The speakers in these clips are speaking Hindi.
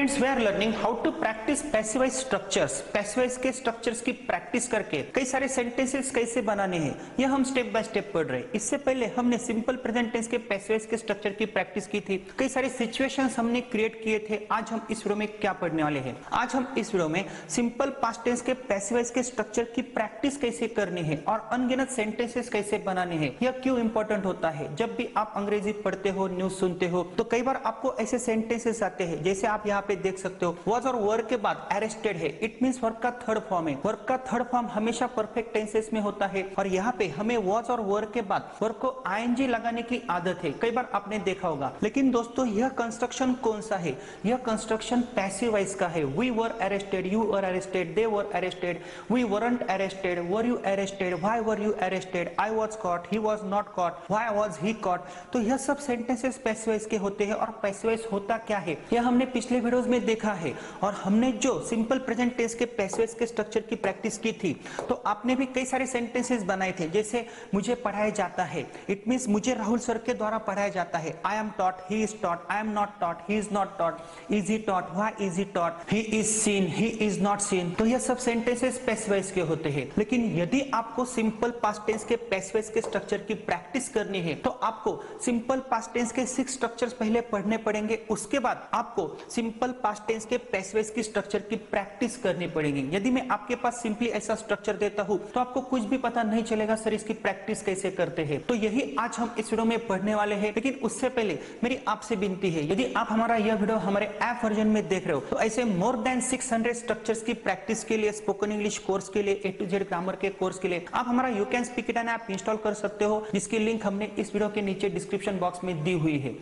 Friends, we are learning how to practise passive voice structures. Passive voice के स्ट्रक्चर्स की प्रैक्टिस करके कई सारे सेंटेंसेस कैसे बनाने हैं यह हम स्टेप बाय स्टेप पढ़ रहे हैं। इससे पहले हमने सिंपल प्रेजेंट टेंस के पैसिव वॉइस के स्ट्रक्चर की प्रैक्टिस की थी, कई सारे सिचुएशंस हमने क्रिएट किए थे। आज हम इस वीडियो में क्या पढ़ने वाले हैं? आज हम इस वीडियो में सिंपल पास्ट टेंस के पैसिव वॉइस के स्ट्रक्चर की प्रैक्टिस कैसे करनी है और अनगिनत सेंटेंसेस कैसे बनाने हैं। यह क्यों इंपॉर्टेंट होता है? जब भी आप अंग्रेजी पढ़ते हो, न्यूज सुनते हो, तो कई बार आपको ऐसे सेंटेंसेस आते हैं, जैसे आप यहाँ पे देख सकते हो, वॉज और वर्क के बाद अरेस्टेड है। इट मींस वर्क का थर्ड फॉर्म है। वर्क का थर्ड फॉर्म हमेशा परफेक्ट टेंसेस में होता है और यहाँ पे हमें वॉज और वर्क के बाद वर्क को आईएनजी लगाने की आदत है, कई बार आपने देखा होगा। लेकिन दोस्तों, यह कंस्ट्रक्शन कौन सा है? यह कंस्ट्रक्शन पैसिव वॉइस का है। We were arrested, you were arrested, they were arrested, we weren't arrested, were you arrested, why were you arrested, I was caught, he was not caught, why was he caught. तो यह सब सेंटेंसेस पैसिव वॉइस के होते हैं। और पैसिव वॉइस होता क्या है यह हमने पिछले वीडियोस में देखा है। और हमने जो सिंपल प्रेजेंट टेंस के पैसिव वॉइस के स्ट्रक्चर की प्रैक्टिस की थी, तो आपने भी कई सारे सेंटेंसेस बनाए थे, जैसे मुझे पढ़ाया जाता है। इट मींस मुझे राहुल सर के द्वारा पढ़ाया जाता है। I am taught, he is taught, I am not taught, he is not taught, is he taught, why is he taught, he is seen, he is not seen. तो यह सब सेंटेंसेस पैसिव वॉइस के होते हैं। लेकिन यदि आपको सिंपल पास्ट टेंस के पैसिव वॉइस के स्ट्रक्चर की प्रैक्टिस करनी है, तो आपको सिंपल पास्ट टेंस के 6 स्ट्रक्चर्स पहले पढ़ने पड़ेंगे। उसके बाद आपको सिंपल पास्ट टेंस के पैसिव वॉइस की स्ट्रक्चर की प्रैक्टिस करनी पड़ेगी। यदि मैं आपके पास सिंपली ऐसा स्ट्रक्चर देता हूं, तो आपको कुछ भी पता नहीं चलेगा सर इसकी प्रैक्टिस कैसे करते हैं। तो यही आज हम इस वीडियो में पढ़ने वाले हैं। लेकिन उससे पहले मेरी आपसे विनती है, यदि आप हमारा यह वीडियो हमारे ऐप वर्जन में देख रहे हो, तो ऐसे मोर देन 600 स्ट्रक्चर्स की प्रैक्टिस के लिए, स्पोकन इंग्लिश कोर्स के लिए, A to Z ग्रामर के कोर्स के लिए आप हमारा you can speak it an app install कर सकते हो, जिसकी लिंक हमने इस वीडियो के नीचे डिस्क्रिप्शन बॉक्स में दी हुई है।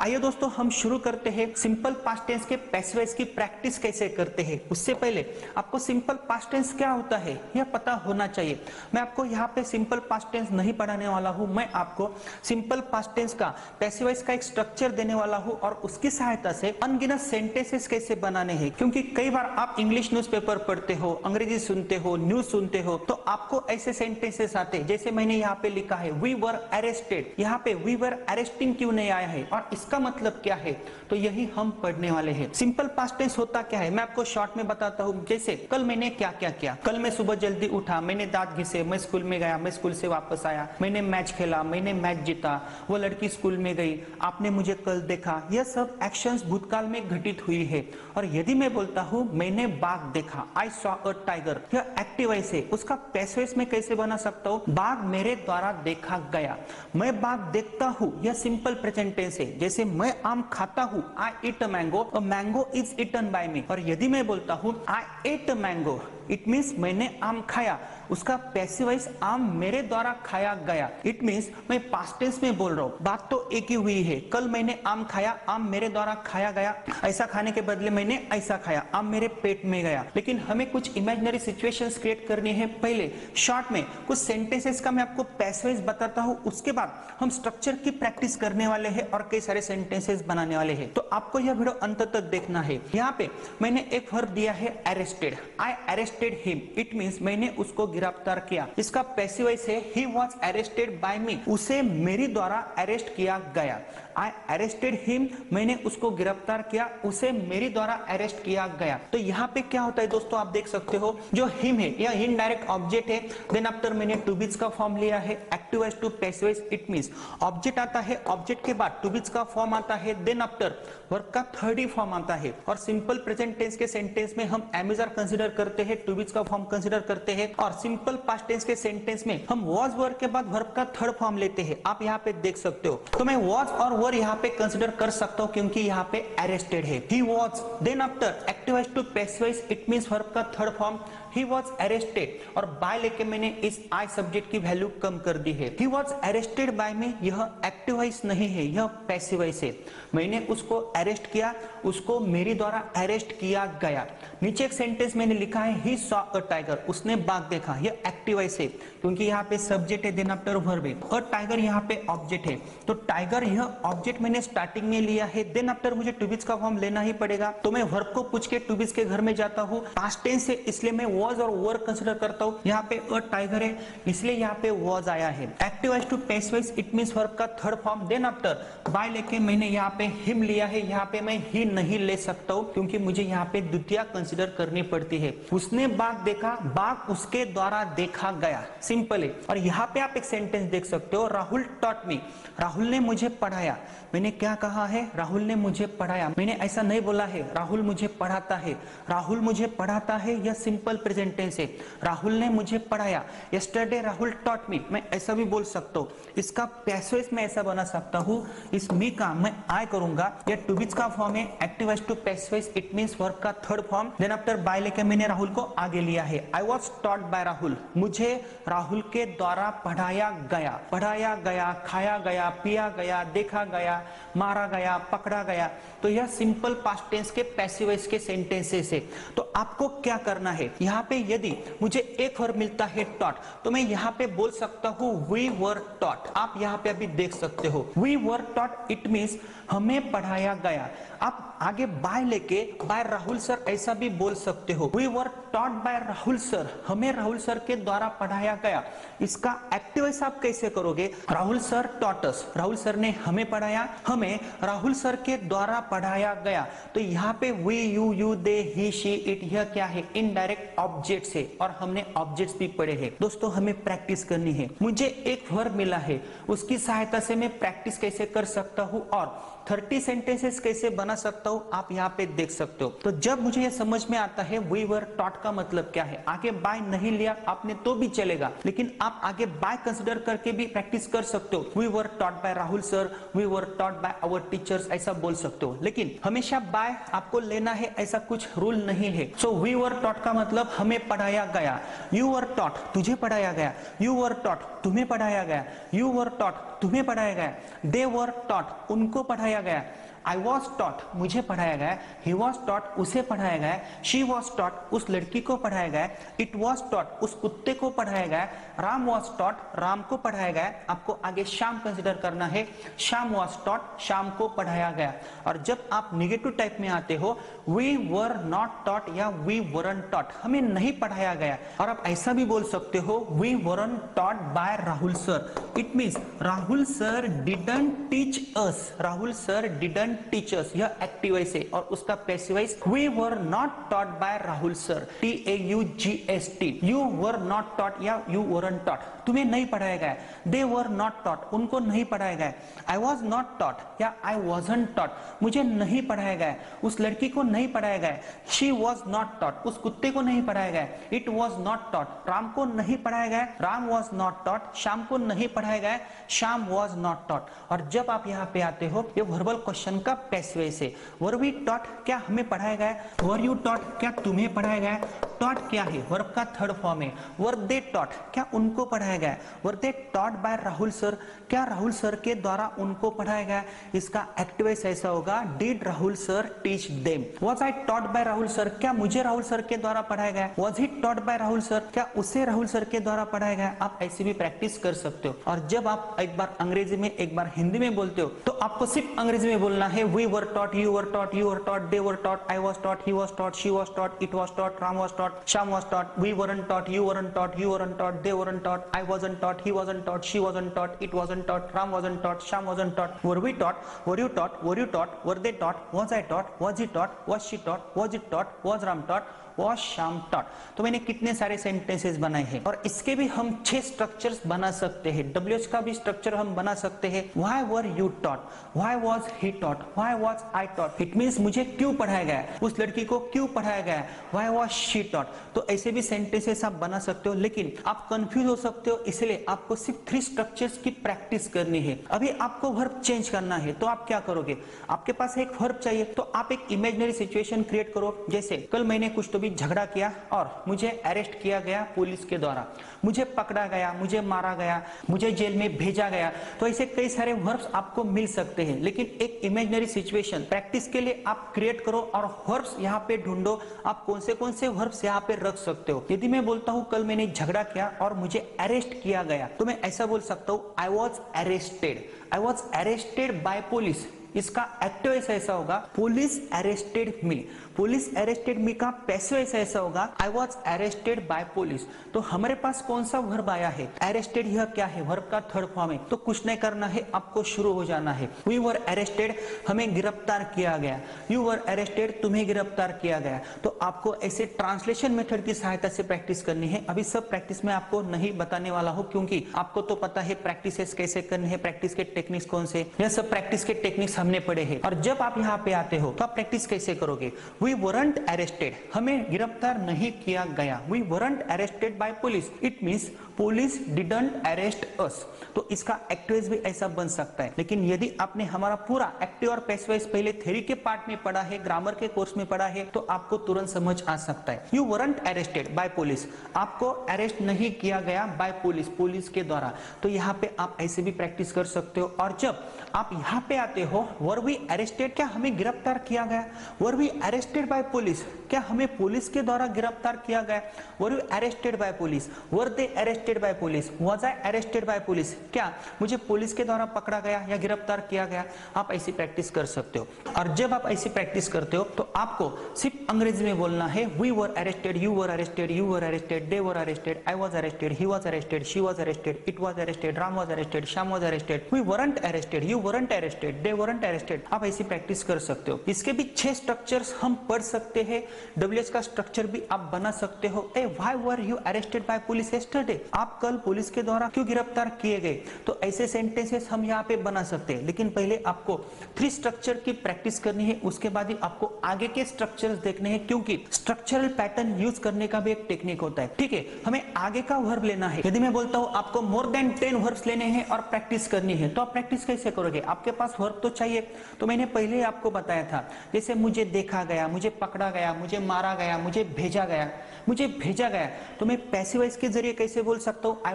आइए दोस्तों, हम शुरू करते हैं सिंपल पास्ट टेंस के पैसिव वॉइस की प्रैक्टिस कैसे करते हैं। उससे पहले आपको सिंपल पास्ट टेंस क्या होता है यह पता होना चाहिए। मैं आपको यहाँ पे सिंपल पास्ट टेंस नहीं पढ़ाने वाला हूँ, मैं आपको सिंपल पास्ट टेंस का पैसिव वॉइस का एक स्ट्रक्चर देने वाला हूँ और उसकी सहायता से अनगिनत सेंटेंसेस कैसे बनाने हैं। क्योंकि कई बार आप इंग्लिश न्यूज़पेपर पढ़ते हो, अंग्रेजी सुनते हो, न्यूज सुनते हो, तो आपको ऐसे सेंटेंसेस आते हैं, जैसे मैंने यहाँ पे लिखा है वी वर अरेस्टेड। यहाँ पे वी वर अरेस्टिंग क्यों नहीं आया है और इसका मतलब क्या है, तो यही हम पढ़ने वाले हैं। सिंपल पास्ट टेंस होता क्या है मैं आपको शॉर्ट में बताता हूं। जैसे कल मैंने क्या क्या किया। कल मैं सुबह जल्दी उठा, मैंने दांत घिसे, मैं स्कूल में गया, मैं स्कूल से वापस आया, मैंने मैच खेला, मैंने मैच जीता, वो लड़की स्कूल में गई, आपने मुझे कल देखा। यह सब एक्शंस भूतकाल में घटित हुई है। और यदि मैं बोलता हूं मैंने बाघ देखा, आई सॉ अ टाइगर, यह एक्टिव वॉइस है। उसका पैसिव वॉइस में कैसे बना सकता हूं? बाघ मेरे द्वारा देखा गया। मैं बाघ देखता हूं, यह सिंपल प्रेजेंट टेंस है। जैसे मैं आम खाता हूं, I eat a mango, a mango is eaten by me. और यदि मैं बोलता हूं I ate a mango, it means मैंने आम खाया, उसका पैसिव वॉइस आम मेरे द्वारा खाया गया। इट मींस मैं पास्ट टेंस में बोल रहा हूं, बात तो एक ही हुई है। कल मैंने आम खाया, आम मेरे द्वारा खाया गया, ऐसा खाने के बदले मैंने ऐसा खाया, आम मेरे पेट में गया। लेकिन हमें कुछ इमेजिनरी सिचुएशंस क्रिएट करनी है। पहले शॉर्ट में कुछ सेंटेंसेस का मैं आपको पैसिव वॉइस बताता हूं, उसके बाद हम स्ट्रक्चर की प्रैक्टिस करने वाले हैं और कई सारे सेंटेंसेस बनाने वाले हैं। तो आपको यह वीडियो अंत तक देखना है। यहाँ पे मैंने एक वर्ब दिया है arrested, I arrested him. It means मैंने उसको गिरफ्तार किया। इसका पैसिव वॉइस है ही वाज अरेस्टेड बाय मी, उसे मेरे द्वारा अरेस्ट किया गया। आई अरेस्टेड हिम, मैंने उसको गिरफ्तार किया, उसे मेरे द्वारा अरेस्ट किया गया। तो यहाँ पे क्या होता है दोस्तों, आप देख सकते हो जो हिम है यह इनडायरेक्ट ऑब्जेक्ट है। देन आफ्टर मैंने टू बीज का फॉर्म लिया है, active voice to passive voice. It means object आता है, ऑब्जेक्ट के बाद टू बीज का फॉर्म आता है, देन आफ्टर वर्ब का थर्ड ही फॉर्म आता है। और सिंपल प्रेजेंट टेंस के सेंटेंस में हम एमिजार कंसीडर करते हैं, टू बीज का फॉर्म कंसीडर करते हैं। और सिंपल पास्ट टेंस के सेंटेंस में हम वॉज वर्ब के बाद वर्ब का थर्ड फॉर्म लेते हैं। आप यहाँ पे देख सकते हो, तो मैं वॉज और वर्ब यहाँ पे कंसीडर कर सकता हूँ क्योंकि यहाँ पे अरेस्टेड है। He was, then after active voice to passive voice, it means verb का third form he was arrested, और बाय लेके मैंने इस आई सब्जेक्ट की वैल्यू कम कर दी है। he was arrested by me, यह एक्टिव वॉइस नहीं है, यह पैसिव वॉइस है। मैंने उसको अरेस्ट किया, उसको मेरे द्वारा अरेस्ट किया गया। नीचे एक सेंटेंस मैंने लिखा है he saw a tiger, उसने बाघ देखा, ये एक्टिव वॉइस है क्योंकि यहाँ पे सब्जेक्ट है देन आफ्टर वर्ब है और टाइगर यहाँ पे ऑब्जेक्ट है। तो टाइगर यह ऑब्जेक्ट मैंने स्टार्टिंग में लिया है, देन आफ्टर मुझे टू बीज का फॉर्म लेना ही पड़ेगा। तो मैं वर्ब को पूछ के टू बीज के घर में जाता हूँ, पास्ट टेंस है इसलिए मैं वॉज और वर कंसिडर करता हूँ। यहाँ पे अ टाइगर है इसलिए यहाँ पे वॉज आया है। Active voice to passive voice it means verb का third form. Then after by लेके मैंने यहाँ पे हिम लिया है, यहाँ पे मैं ही नहीं ले सकता हूँ क्योंकि मुझे यहाँ पे द्वितीय कंसिडर करनी पड़ती है। उसने बाघ देखा, बाघ उसके द्वारा देखा गया, सिंपल है। और यहाँ पे आप एक सेंटेंस देख सकते हो, राहुल टॉट मी, राहुल ने मुझे पढ़ाया। मैंने क्या कहा है, राहुल ने मुझे पढ़ाया। मैंने ऐसा नहीं बोला है राहुल मुझे पढ़ाता है, राहुल मुझे पढ़ाता है यह सिंपल प्रेजेंट टेंस है। राहुल ने मुझे पढ़ाया, यस्टरडे राहुल टॉट मी, मैं ऐसा भी बोल सकता हूँ। इसका पैसिव वॉइस मैं ऐसा बना सकता हूँ, इस मी का मैं आई करूंगा, यह टू बीज का फॉर्म है। Active voice to passive voice it means verb का third form. Then after by लेके मैंने राहुल को आगे लिया है। I was taught by Rahul, मुझे राहुल के द्वारा पढ़ाया गया, पढ़ाया गया, खाया गया, पिया गया, देखा गया, मारा गया, पकड़ा गया। तो यह सिंपल पास्ट टेंस के पैसिव वॉइस के सेंटेंसेस है। तो आपको क्या करना है, यहाँ पे यदि मुझे एक वर्ब मिलता है टॉट, तो मैं यहाँ पे बोल सकता हूँ वी वर टॉट। आप यहाँ पे अभी देख सकते हो we were taught it means हमें पढ़ाया गया। आप आगे बाय लेके बाय राहुल सर ऐसा भी बोल सकते हो, we were taught by Rahul sir, हमें राहुल सर के द्वारा पढ़ाया गया। इसका एक्टिव वॉइस आप कैसे करोगे, Rahul sir taught us, Rahul sir ने हमें पढ़ाया, हमें राहुल सर के द्वारा पढ़ाया गया। तो यहाँ पे we you they he she it, यह क्या है, इनडायरेक्ट ऑब्जेक्ट्स है और हमने ऑब्जेक्ट्स भी पढ़े हैं। दोस्तों हमें प्रैक्टिस करनी है। मुझे एक वर्ब मिला है, उसकी सहायता से मैं प्रैक्टिस कैसे कर सकता हूँ और 30 सेंटेंसेस कैसे बना सकता हूं, आप यहाँ पे देख सकते हो। तो जब मुझे ये समझ में आता है वी वर टॉट का मतलब क्या है, आगे बाय नहीं लिया आपने तो भी चलेगा, लेकिन आप आगे बाय कंसिडर करके भी प्रैक्टिस कर सकते हो। We were taught by Rahul sir, we were taught by our teachers, ऐसा बोल सकते हो। लेकिन हमेशा बाय आपको लेना है ऐसा कुछ रूल नहीं है। सो वी वर टॉट का मतलब हमें पढ़ाया गया, यू वर टॉट तुझे पढ़ाया गया, यू वर टॉट तुम्हें पढ़ाया गया, यू वर टॉट तुम्हें पढ़ाया गया, दे वर टॉट उनको पढ़ाया गया, आई वॉज टॉट मुझे पढ़ाया गया, ही वॉज टॉट उसे पढ़ाया गया, शी वॉज टॉट उस लड़की को पढ़ाया गया, इट वॉज टॉट उस कुत्ते को पढ़ाया गया, राम वॉज टॉट राम को पढ़ाया गया। आपको आगे शाम कंसिडर करना है, शाम वॉज टॉट शाम को पढ़ाया गया। और जब आप निगेटिव टाइप में आते हो, वी वर नॉट टॉट या वी वरंट टॉट, हमें नहीं पढ़ाया गया। और आप ऐसा भी बोल सकते हो we weren't taught by Rahul sir, it means Rahul sir didn't teach us, Rahul sir didn't teachers, यह एक्टिव वॉइस है। और उसका passive voice we were not taught by Rahul sir, TAUGST, you were not taught या यू वरंट टॉट तुम्हें नहीं पढ़ाया गया, दे वर नॉट टॉट उनको नहीं पढ़ाया गया, आई वॉज नॉट टॉट या आई वॉजंट टॉट मुझे नहीं पढ़ाया गया, उस लड़की को नहीं पढ़ाया गया, शी वॉज नॉट टॉट उस कुत्ते को नहीं पढ़ाया गया, it was not taught Ram को नहीं पढ़ाया गया, राम वॉज नॉट टॉट शाम को नहीं पढ़ाया गया, शाम वॉज नॉट टॉट। और जब आप यहाँ पे आते हो, ये वर्बल क्वेश्चन का पैसिव वॉइस है। वर वी टॉट क्या हमें पढ़ाया गया, वर यू टॉट क्या तुम्हें पढ़ाया गया, टॉट क्या है वर्ब का थर्ड फॉर्म है, वर दे टॉट क्या उनको पढ़ाया गया, were they taught by Rahul sir क्या राहुल सर के द्वारा उनको पढ़ाया गया। इसका एक्टिव वॉइस ऐसा होगा, did Rahul sir teach them, was I taught by Rahul sir क्या मुझे राहुल सर के द्वारा पढ़ाया गया, was he taught by Rahul sir क्या उसे राहुल सर के द्वारा पढ़ाया गया। आप ऐसे भी प्रैक्टिस कर सकते हो। और जब आप एक बार अंग्रेजी में एक बार हिंदी में बोलते हो, तो आपको सिर्फ अंग्रेजी में बोलना है, we were taught, you were taught, you were taught, they were taught, I was taught, he was taught, she was taught, it was taught, Ram was taught, Shyam was taught, we weren't taught, you weren't taught, you weren't taught, they weren't taught, I wasn't taught, he wasn't taught, she wasn't taught, it wasn't taught, Ram wasn't taught, Shyam wasn't taught, were we taught, were you taught, were you taught, were they taught, was I taught, was he taught, was she taught, was it taught, was Ram taught, was Shyam taught. तो मैंने कितने सारे सेंटेंसेस बनाए हैं और इसके भी हम 6 स्ट्रक्चर्स बना सकते हैं। WH का भी स्ट्रक्चर हम बना सकते हैं। Why were you taught? Why was he taught? Why was I taught? It means मुझे क्यों पढ़ाया गया, उस लड़की को क्यों पढ़ाया गया, Why was she taught? तो ऐसे भी सेंटेंसेस आप बना सकते हो, लेकिन आप कंफ्यूज हो सकते हो, इसलिए आपको सिर्फ 3 स्ट्रक्चर्स की प्रैक्टिस करनी है। अभी आपको वर्ब चेंज करना है, तो आप क्या करोगे, आपके पास एक वर्ब चाहिए, तो आप एक इमेजिनरी सिचुएशन क्रिएट करो। जैसे कल मैंने कुछ तो भी कभी झगड़ा किया और मुझे अरेस्ट किया गया पुलिस के द्वारा, मुझे पकड़ा गया, मुझे मारा गया, मुझे जेल में भेजा गया, तो ऐसे कई सारे वर्ब्स आपको मिल सकते हैं। लेकिन एक इमेजिनरी सिचुएशन प्रैक्टिस के लिए आप क्रिएट करो और वर्ब्स यहाँ पे ढूंढो, आप कौन से वर्ब्स यहाँ पे रख सकते हो। यदि मैं बोलता हूँ कल मैंने झगड़ा किया और मुझे अरेस्ट किया गया, तो मैं ऐसा बोल सकता हूँ I was arrested, I was arrested by police. इसका एक्टिव ऐसा होगा पुलिस अरेस्टेड मी, पुलिस अरेस्टेड मी का पैसिव ऐसा होगा I was arrested by police. तो हमारे पास कौन सा वर्ब आया है, अरेस्टेड, यह क्या है, वर्ब का थर्ड फॉर्म है। तो कुछ नहीं करना है, आपको शुरू हो जाना है। वी वर अरेस्टेड, हमें गिरफ्तार किया गया, यू वर अरेस्टेड, तुम्हें गिरफ्तार किया गया। तो आपको ऐसे ट्रांसलेशन मेथड की सहायता से प्रैक्टिस करनी है। अभी सब प्रैक्टिस में आपको नहीं बताने वाला हूं, क्योंकि आपको तो पता है प्रैक्टिस कैसे करनी है, प्रैक्टिस के टेक्निक्स कौन से, यह सब प्रैक्टिस के टेक्निक्स हमने पढ़े हैं। और जब आप यहाँ पे आते हो तो आप प्रैक्टिस कैसे करोगे, वी वरंट अरेस्टेड, हमें गिरफ्तार नहीं किया गया, we weren't arrested by police, it means police didn't arrest us. तो इसका एक्टिव भी ऐसा बन सकता है। लेकिन यदि आपने हमारा पूरा एक्टिव और पैसिव वॉइस पहले थ्योरी के पार्ट में पढ़ा है, ग्रामर के कोर्स में पढ़ा है, तो आपको तुरंत समझ आ सकता है। You weren't arrested by police, आपको अरेस्ट नहीं किया गया बाय पुलिस, पुलिस के द्वारा। तो यहाँ पे आप ऐसे भी प्रैक्टिस कर सकते हो। और जब आप यहाँ पे आते हो, वर वी अरेस्टेड, क्या हमें गिरफ्तार किया गया, were we arrested by police, क्या हमें पुलिस के द्वारा गिरफ्तार किया गया, were we arrested by police, were they arrested by police, was I arrested by police, क्या मुझे पुलिस के द्वारा पकड़ा गया या गिरफ्तार किया गया। आप ऐसी प्रैक्टिस कर सकते हो। और जब आप ऐसी प्रैक्टिस करते हो तो आपको सिर्फ अंग्रेजी में बोलना है। We were arrested, you were arrested, you were arrested, they were arrested, I was arrested, he was arrested, she was arrested, it was arrested, Ram was arrested, Shyam was arrested, we weren't arrested, you weren't arrested, they weren't arrested. आप ऐसी प्रैक्टिस कर सकते हो। इसके भी 6 स्ट्रक्चर्स हम पढ़ सकते हैं। डब्ल्यूएच का स्ट्रक्चर भी आप बना सकते हो। A why were you arrested by police yesterday, आप कल पुलिस के द्वारा क्यों गिरफ्तार किए गए। तो ऐसे सेंटेंसेस हम यहाँ पे बना सकते हैं। लेकिन पहले आपको 3 स्ट्रक्चर की प्रैक्टिस करनी है, उसके बाद ही आपको आगे के स्ट्रक्चर्स देखने हैं, क्योंकि स्ट्रक्चरल पैटर्न यूज करने का भी एक टेक्निक होता है। ठीक है, हमें आगे का वर्ब लेना है। यदि मैं बोलता हूं आपको मोर देन 10 वर्ब्स लेने हैं और प्रैक्टिस करनी है, तो आप प्रैक्टिस कैसे करोगे, आपके पास वर्ब तो चाहिए। तो मैंने पहले ही आपको बताया था, जैसे मुझे देखा गया, मुझे पकड़ा गया, मुझे मारा गया, मुझे भेजा गया, मुझे भेजा गया, तो मैं पैसिव वॉइस के जरिए कैसे बोल सकता हूं, I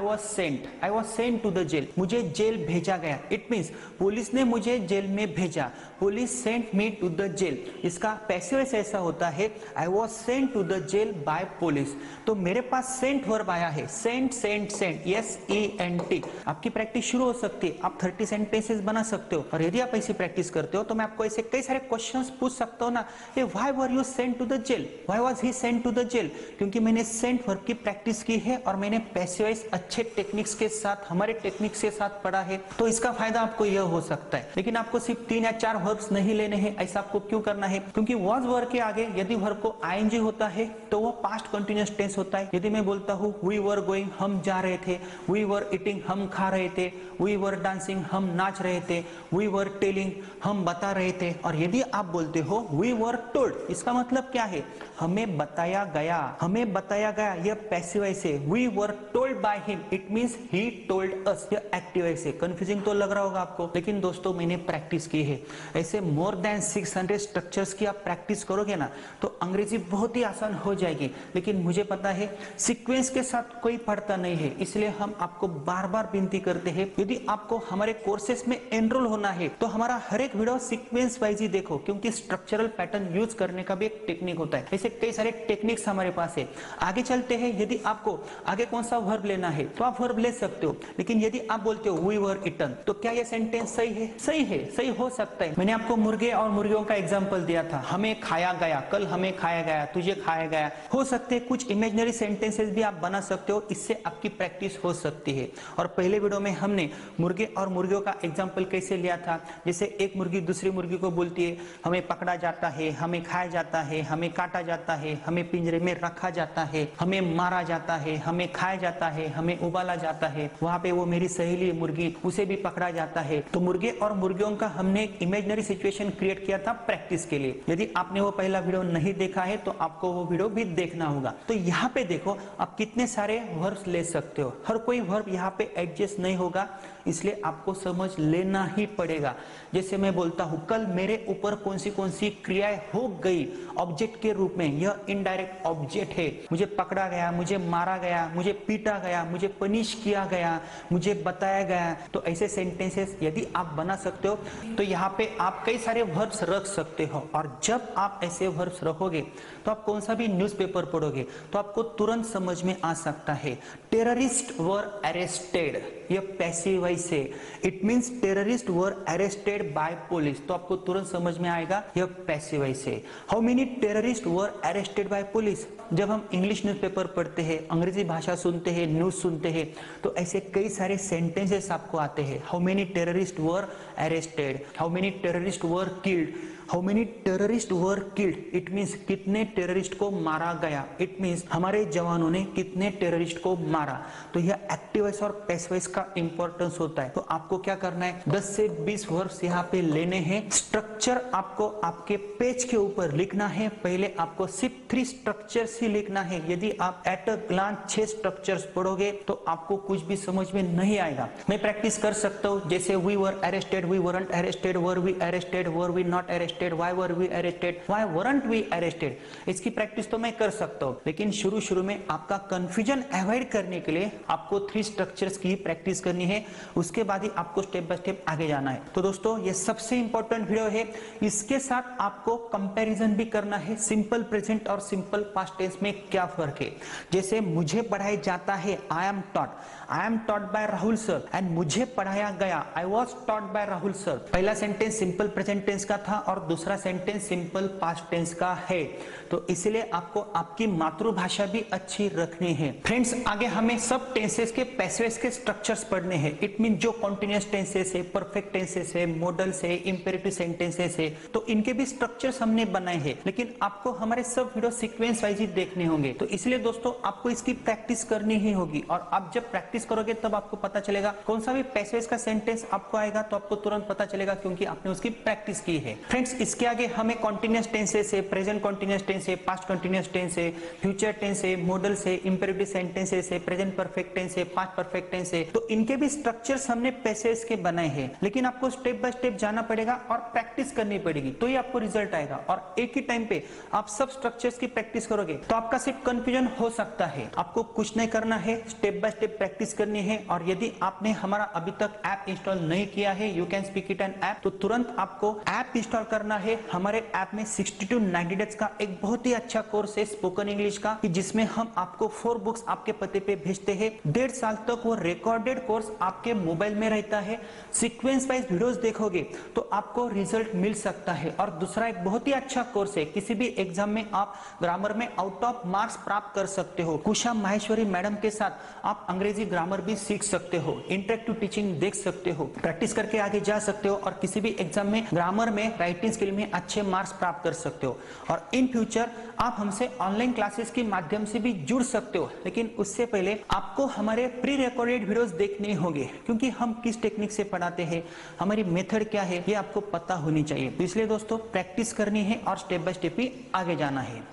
was sent to the jail, मुझे जेल भेजा गया। इट मींस पुलिस ने मुझे जेल में भेजा, police sent me to the jail. इसका पैसिव वॉइस ऐसा होता है, I was sent to the jail by police. तो मेरे पास सेंट वर्ब आया है, सेंट, SENT। आपकी प्रैक्टिस शुरू हो सकती है। आप 30 सेंटेंसेस बना सकते हो। और यदि आप ऐसी प्रैक्टिस करते हो तो मैं आपको ऐसे कई सारे क्वेश्चंस पूछ सकता हूं ना, why were you sent to the jail, why was he sent to the jail, क्योंकि मैंने सेंट वर्ब की प्रैक्टिस की है और मैंने पैसिव वॉइस अच्छे टेक्निक्स के साथ, हमारे टेक्निक्स के साथ पढ़ा है। तो इसका फायदा आपको यह हो सकता है। लेकिन आपको सिर्फ 3 या 4 वर्ब्स नहीं लेने हैं। ऐसा आपको क्यों करना है, क्योंकि वाज वर्ब के आगे यदि वर्ब को आईएनजी होता है तो वो पास्ट कंटीन्यूअस टेंस होता है। यदि मैं बोलता हूं वी वर गोइंग, हम जा रहे थे, वी वर ईटिंग, हम खा रहे थे, वी वर डांसिंग, हम नाच रहे थे, वी वर टेलिंग, हम बता रहे थे। और यदि आप बोलते हो वी वर टोल्ड, इसका मतलब क्या है, हमें बताया गया, हमें बताया गया। यह पैसिव वॉइस है, we were told by him, it means he told us. यह एक्टिव वॉइस है। कंफ्यूजिंग तो लग रहा होगा आपको, लेकिन दोस्तों मैंने प्रैक्टिस की है। ऐसे मोर देन 600 स्ट्रक्चर्स की आप प्रैक्टिस करोगे ना तो अंग्रेजी बहुत ही आसान हो जाएगी। लेकिन मुझे पता है सीक्वेंस के साथ कोई पढ़ता नहीं है, इसलिए हम आपको बार बार विनती करते हैं, यदि आपको हमारे कोर्सेस में एनरोल होना है तो हमारा हर एक वीडियो सीक्वेंस वाइज ही देखो, क्योंकि स्ट्रक्चरल पैटर्न यूज करने का भी एक टेक्निक होता है। ऐसे कई सारे टेक्निक्स हमारे पास है। आगे चलते हैं। यदि आपको आगे कौन सा वर्ब लेना है तो आप वर्ब ले सकते हो। लेकिन यदि आप बोलते हो वी वर ईटन, तो क्या यह सेंटेंस सही है? सही है, सही हो सकता है। मैंने आपको मुर्गे और मुर्गियों का एग्जांपल दिया था, हमें खाया गया, कल हमें खाया गया, तुझे खाया गया। हो सकते हैं कुछ इमेजिनरी सेंटेंसेस भी आप बना सकते हो, इससे आपकी प्रैक्टिस हो सकती है। और पहले वीडियो में हमने मुर्गे और मुर्गियों का एग्जांपल कैसे लिया था। जैसे एक मुर्गी दूसरी मुर्गी को बोलती है, हमें पकड़ा जाता है, हमें खाया जाता है, हमें काटा जाता है, हमें पिंजरे में रखा जाता है, हमें मारा जाता है, हमें खाया जाता है, है, हमें उबाला जाता है, वहां पे वो मेरी सहेली मुर्गी, उसे भी पकड़ा जाता है। तो मुर्गे और मुर्गियों का हमने एक इमेजिनरी सिचुएशन क्रिएट किया था प्रैक्टिस के लिए। यदि आपने वो पहला वीडियो नहीं देखा है तो आपको वो वीडियो भी देखना होगा। तो यहाँ पे देखो आप कितने सारे वर्ब्स ले सकते हो, हर कोई वर्ब यहाँ पे एडजस्ट नहीं होगा, इसलिए आपको समझ लेना ही पड़ेगा। जैसे मैं बोलता हूं कल मेरे ऊपर कौन सी क्रियाएं हो गई ऑब्जेक्ट के रूप में, यह इनडायरेक्ट ऑब्जेक्ट है। मुझे पकड़ा गया, मुझे मारा गया, मुझे पीटा गया, मुझे पनिश किया गया, मुझे बताया गया। तो ऐसे सेंटेंसेस यदि आप बना सकते हो तो यहाँ पे आप कई सारे वर्ब्स रख सकते हो। और जब आप ऐसे वर्ब्स रखोगे तो आप कौन सा भी न्यूज़पेपर पढ़ोगे तो आपको तुरंत समझ में आ सकता है। टेररिस्ट वर अरेस्टेड, यह पैसिव वॉइस है, it means terrorist were arrested by police, तो आपको तुरंत समझ में आएगा यह पैसिव वॉइस है। How many terrorist were arrested by police, जब हम इंग्लिश न्यूज़पेपर पढ़ते हैं, अंग्रेजी भाषा सुनते हैं, न्यूज सुनते हैं, तो ऐसे कई सारे सेंटेंसेस आपको आते हैं। How many terrorist were arrested, how many terrorist were killed, how many terrorist were killed, it means कितने टेररिस्ट को मारा गया, इट मींस हमारे जवानों ने कितने टेररिस्ट को मारा। तो यह एक्टिव वॉइस और पैसिव वॉइस का इंपॉर्टेंस होता है। तो आपको क्या करना है, 10 से 20 वर्ब्स यहाँ पे लेने हैं। स्ट्रक्चर आपको आपके पेज के ऊपर लिखना है। पहले आपको सिर्फ 3 स्ट्रक्चर्स ही लिखना है। यदि आप एट अ ग्लांस 6 स्ट्रक्चर्स पढ़ोगे तो आपको कुछ भी समझ में नहीं आएगा। मैं प्रैक्टिस कर सकता हूँ, जैसे we were arrested, we weren't arrested, were we arrested, were we not arrested, why were we arrested, why weren't we arrested, इसकी प्रैक्टिस तो मैं कर सकता हूँ। लेकिन शुरू में आपका कंफ्यूजन अवॉइड करने के लिए आपको 3 स्ट्रक्चर्स की प्रैक्टिस करनी है, उसके बाद ही आपको स्टेप बाय स्टेप आगे जाना है। तो दोस्तों ये सबसे इंपॉर्टेंट वीडियो है। इसके साथ आपको कंपैरिजन भी करना है, सिंपल प्रेजेंट और सिंपल पास्ट टेंस में क्या फर्क है। जैसे मुझे पढ़ाया जाता है, I am taught by Rahul sir, and मुझे पढ़ाया गया, आई was taught by Rahul sir. पहला सेंटेंस सिंपल प्रेजेंट टेंस का था और दूसरा सेंटेंस सिंपल पास्ट टेंस का है। तो इसलिए आपको आपकी मातृभाषा भी अच्छी रखनी है। फ्रेंड्स आगे हमें सब टेंसेस के पैसिव वॉइस के स्ट्रक्चर्स पढ़ने हैं। इट मीन जो कॉन्टिन्यूअस टेंसेस है, परफेक्ट टेंसेस है, मॉडल्स है, इंपेरेटिव सेंटेंसेस है, तो इनके भी स्ट्रक्चर्स हमने बनाए हैं। लेकिन आपको हमारे सब वीडियो सीक्वेंस वाइज ही देखने होंगे। तो इसलिए दोस्तों आपको इसकी प्रैक्टिस करनी ही होगी। और आप जब प्रैक्टिस करोगे तब आपको पता चलेगा कौन सा भी पैसिव वॉइस का सेंटेंस आपको आएगा, तो आपको तुरंत पता चलेगा क्योंकि आपने उसकी प्रैक्टिस की है। फ्रेंड्स इसके आगे हमें कॉन्टिन्यूअस टेंसेस है, प्रेजेंट कॉन्टिन्यूअस टेंस है, पास्ट कॉन्टिन्यूअस टेंस है, फ्यूचर टेंस है, मॉडल्स है, इंपेरेटिव सेंटेंसेस है, प्रेजेंट परफेक्ट टेंस है, पास्ट परफेक्ट टेंस है। तो इनके भी स्ट्रक्चर्स हमने पैसिव वॉइस के बनाए हैं। लेकिन आपको स्टेप बाय स्टेप जाना पड़ेगा और प्रैक्टिस करनी पड़ेगी, तो ही आपको रिजल्ट आएगा। और एक ही टाइम पे आप सब स्ट्रक्चर्स की प्रैक्टिस करोगे तो आपका सिर्फ कंफ्यूजन हो सकता है। आपको कुछ नहीं करना है, स्टेप बाय स्टेप प्रैक्टिस करनी है। और यदि आपने हमारा अभी तक ऐप इंस्टॉल नहीं किया है, you can speak it an app, तो तुरंत आपको ऐप इंस्टॉल करना है। हमारे ऐप में 60 to 90 डेज का एक बहुत ही अच्छा कोर्स है स्पोकन इंग्लिश का, जिसमें हम आपको 4 बुक्स आपके पते पे भेजते हैं। 1.5 साल तक वो रिकॉर्डेड कोर्स आपके मोबाइल में रहता है। सीक्वेंस वाइज वीडियोस देखोगे तो आपको रिजल्ट मिल सकता है। और दूसरा एक बहुत ही अच्छा कोर्स है, किसी भी एग्जाम में आप ग्रामर में आउट ऑफ मार्क्स प्राप्त कर सकते हो। कुशा माहेश्वरी मैडम के साथ आप अंग्रेजी ग्रामर भी सीख सकते हो, इंटरेक्टिव टीचिंग देख सकते हो, प्रैक्टिस करके आगे जा सकते हो और किसी भी एग्जाम में ग्रामर में, राइटिंग स्किल में अच्छे मार्क्स प्राप्त कर सकते हो। और इन फ्यूचर आप हमसे ऑनलाइन क्लासेस के माध्यम से भी जुड़ सकते हो। लेकिन उससे पहले आपको हमारे प्री रिकॉर्डेड वीडियोस देखने होंगे, क्योंकि हम किस टेक्निक से पढ़ाते हैं, हमारी मेथड क्या है, ये आपको पता होनी चाहिए। तो इसलिए दोस्तों प्रैक्टिस करनी है और स्टेप बाय स्टेप ही आगे जाना है।